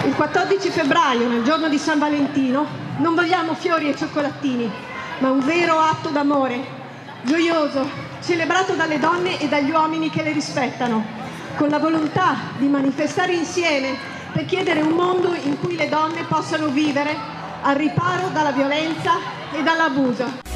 Il 14 febbraio, nel giorno di San Valentino, non vogliamo fiori e cioccolatini, ma un vero atto d'amore, gioioso, celebrato dalle donne e dagli uomini che le rispettano, con la volontà di manifestare insieme per chiedere un mondo in cui le donne possano vivere al riparo dalla violenza e dall'abuso.